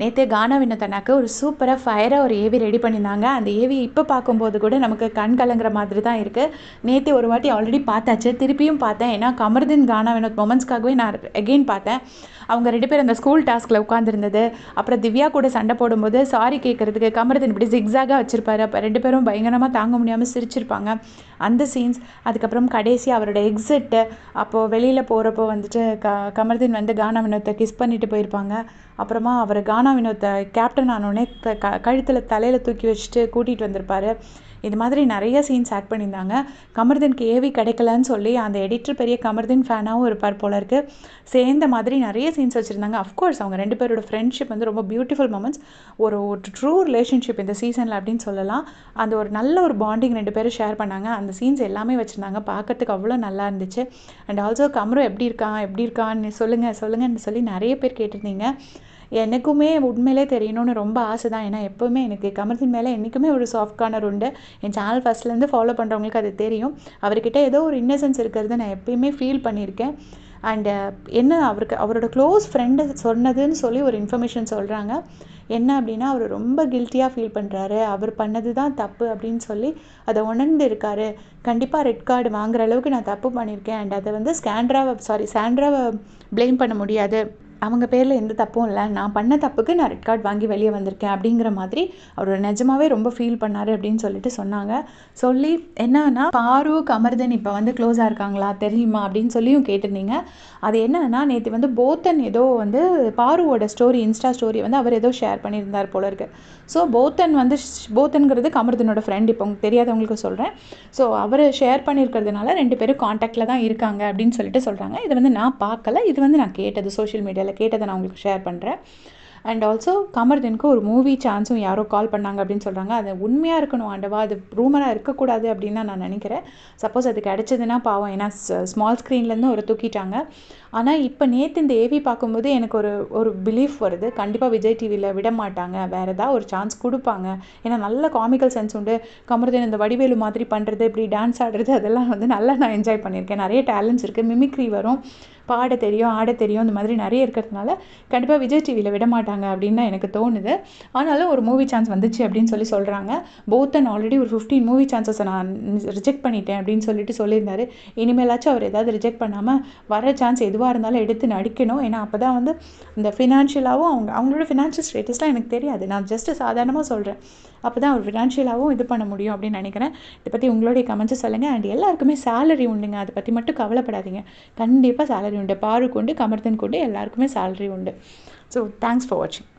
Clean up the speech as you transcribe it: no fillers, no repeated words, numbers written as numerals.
நேற்றே கானா வினோத் ஒரு சூப்பராக ஃபயராக ஒரு ஏவி ரெடி பண்ணியிருந்தாங்க. அந்த ஏவி இப்போ பார்க்கும்போது கூட நமக்கு கண் கலங்குற மாதிரி தான் இருக்குது. நேற்று ஒரு வாட்டி ஆல்ரெடி பார்த்தாச்சு, திருப்பியும் பார்த்தேன். ஏன்னா கமருதீன் கானா வினோத் மொமெண்ட்ஸ்க்காகவே நான் எகெயின் பார்த்தேன். அவங்க 2 பேரும் அந்த ஸ்கூல் டாஸ்கில் உட்காந்துருந்தது, அப்புறம் திவ்யா கூட சண்டை போடும்போது சாரி கேட்குறதுக்கு கமருதீன் இப்படி ஜிக்ஸாகாக வச்சுருப்பாரு. அப்போ 2 பேரும் பயங்கரமாக தாங்க முடியாமல் சிரிச்சிருப்பாங்க. அந்த சீன்ஸ், அதுக்கப்புறம் கடைசி அவரோட எக்ஸிட்டு, அப்போது வெளியில் போகிறப்போ வந்துட்டு கமருதீன் வந்து கானா வினோத்தை கிஸ் பண்ணிட்டு போயிருப்பாங்க. அப்புறமா அவர் கானா வினோத்தை கேப்டன் ஆனோடனே கழுத்தில் தலையில் தூக்கி வச்சுட்டு கூட்டிகிட்டு வந்திருப்பார். இது மாதிரி நிறைய சீன்ஸ் ஆட் பண்ணியிருந்தாங்க. கமருதீனுக்கு ஏவி கிடைக்கலன்னு சொல்லி அந்த எடிட்டர் பெரிய கமருதீன் ஃபேனாகவும் இருப்பார் போல இருக்குது. சேர்ந்த மாதிரி நிறைய சீன்ஸ் வச்சுருந்தாங்க. அஃப்கோர்ஸ் அவங்க 2 பேரோட ஃப்ரெண்ட்ஷிப் வந்து ரொம்ப பியூட்டிஃபுல் மொமெண்ட்ஸ். ஒரு ட்ரூ ரிலேஷன்ஷிப் இந்த சீசனில் அப்படின்னு சொல்லலாம். அந்த ஒரு நல்ல ஒரு பாண்டிங் 2 பேரும் ஷேர் பண்ணாங்க. அந்த சீன்ஸ் எல்லாமே வச்சுருந்தாங்க. பார்க்கறதுக்கு அவ்வளோ நல்லா இருந்துச்சு. அண்ட் ஆல்சோ கமரு எப்படி இருக்கான்னு சொல்லுங்கன்னு சொல்லி நிறைய பேர் கேட்டிருந்தீங்க. எனக்குமே உண்மையிலே தெரியணும்னு ரொம்ப ஆசை தான். ஏன்னா எப்போவுமே எனக்கு கமருதீன் மேலே என்றைக்குமே ஒரு சாஃப்ட் கார்னர் உண்டு. என் சேனல் ஃபஸ்ட்லேருந்து ஃபாலோ பண்ணுறவங்களுக்கு அது தெரியும். அவர்கிட்ட ஏதோ ஒரு இன்னசென்ஸ் இருக்கிறது நான் எப்பயுமே ஃபீல் பண்ணியிருக்கேன். அண்டு என்ன அவரோட க்ளோஸ் ஃப்ரெண்டு சொன்னதுன்னு சொல்லி ஒரு இன்ஃபர்மேஷன் சொல்கிறாங்க. என்ன அப்படின்னா, அவர் ரொம்ப கில்ட்டியாக ஃபீல் பண்ணுறாரு. அவர் பண்ணது தான் தப்பு அப்படின்னு சொல்லி அதை உணர்ந்து இருக்காரு. கண்டிப்பாக ரெட் கார்டு வாங்குற அளவுக்கு நான் தப்பு பண்ணியிருக்கேன். அண்ட் அதை வந்து சாண்ட்ராவை ப்ளேம் பண்ண முடியாது. அவங்க பேரில் எந்த தப்பும் இல்லை. நான் பண்ண தப்புக்கு நான் ரெட் கார்டு வாங்கி வெளியே வந்திருக்கேன் அப்படிங்கிற மாதிரி அவர் நிஜமாவே ரொம்ப ஃபீல் பண்ணார் அப்படின்னு சொல்லிட்டு சொன்னாங்க. சொல்லி என்னன்னா, பாரு கமருதீன் இப்போ வந்து க்ளோஸாக இருக்காங்களா தெரியுமா அப்படின்னு சொல்லியும் கேட்டிருந்தீங்க. அது என்னன்னா, நேற்று வந்து போத்தன் ஏதோ வந்து பாருவோட இன்ஸ்டா ஸ்டோரி வந்து அவர் ஏதோ ஷேர் பண்ணியிருந்தார் போல இருக்கு. ஸோ போத்தன்கிறது கமருதீனோட ஃப்ரெண்ட். இப்போ உங்களுக்கு தெரியாதவங்களுக்கு சொல்கிறேன். ஸோ அவர் ஷேர் பண்ணியிருக்கிறதுனால 2 பேரும் காண்டாக்டில் தான் இருக்காங்க அப்படின்னு சொல்லிட்டு சொல்கிறாங்க. இது வந்து நான் பார்க்கல, இது வந்து நான் கேட்டது, சோஷியல் மீடியாவில் கேட்டதை நான் உங்களுக்கு ஷேர் பண்ணுறேன். அண்ட் ஆல்சோ கமருதீனுக்கு ஒரு மூவி சான்ஸும் யாரோ கால் பண்ணாங்க அப்படின்னு சொல்கிறாங்க. அது உண்மையாக இருக்கணும் ஆண்டவா, அது ரூமராக இருக்கக்கூடாது அப்படின்னு தான் நான் நினைக்கிறேன். சப்போஸ் அது கிடச்சிதுன்னா பாவம், ஏன்னா ஸ்மால் ஸ்க்ரீன்லேருந்து ஒரு தூக்கிட்டாங்க. ஆனால் இப்போ நேற்று இந்த ஏவி பார்க்கும்போது எனக்கு ஒரு பிலீஃப் வருது. கண்டிப்பாக விஜய் டிவியில் விட மாட்டாங்க, வேறு ஏதாவது ஒரு சான்ஸ் கொடுப்பாங்க. ஏன்னா நல்ல காமிக்கல் சென்ஸ் உண்டு. கமருதீன் இந்த வடிவேலு மாதிரி பண்ணுறது, இப்படி டான்ஸ் ஆடுறது, அதெல்லாம் வந்து நல்லா நான் என்ஜாய் பண்ணியிருக்கேன். நிறைய டேலண்ட்ஸ் இருக்குது, மிமிக்ரி வரும், பாட தெரியும், ஆட தெரியும், இந்த மாதிரி நிறைய இருக்கிறதுனால கண்டிப்பாக விஜய் டிவியில் விட மாட்டாங்க அப்படின்னு தான் எனக்கு தோணுது. ஆனாலும் ஒரு மூவி சான்ஸ் வந்துச்சு அப்படின்னு சொல்கிறாங்க. போத்தன் ஆல்ரெடி ஒரு 15 மூவி சான்சஸை நான் ரிஜெக்ட் பண்ணிட்டேன் அப்படின்னு சொல்லியிருந்தாரு. இனிமேலாச்சும் அவர் ஏதாவது ரிஜெக்ட் பண்ணாமல் வர சான்ஸ் எதுவாக இருந்தாலும் எடுத்து நடிக்கணும். ஏன்னா அப்போ தான் வந்து இந்த ஃபினான்ஷியலாகவும் அவங்களோட ஃபினான்ஷியல் ஸ்டேட்டஸ்லாம் எனக்கு தெரியாது, நான் ஜஸ்ட்டு சாதாரணமாக சொல்கிறேன். அப்போ தான் அவர் ஃபினான்ஷியலாகவும் இது பண்ண முடியும் அப்படின்னு நினைக்கிறேன். இதை பற்றி உங்களுடைய கமெண்ட்ஸை சொல்லுங்கள். அண்ட் எல்லாருக்குமே சேலரி உண்டுங்க, அதை பற்றி மட்டும் கவலைப்படாதீங்க. கண்டிப்பாக சேலரி உண்டு. பாருக்கு உண்டு, கமருதீனுக்கு உண்டு, எல்லாருக்குமே சேலரி உண்டு. ஸோ தேங்க்ஸ் ஃபார் வாட்சிங்.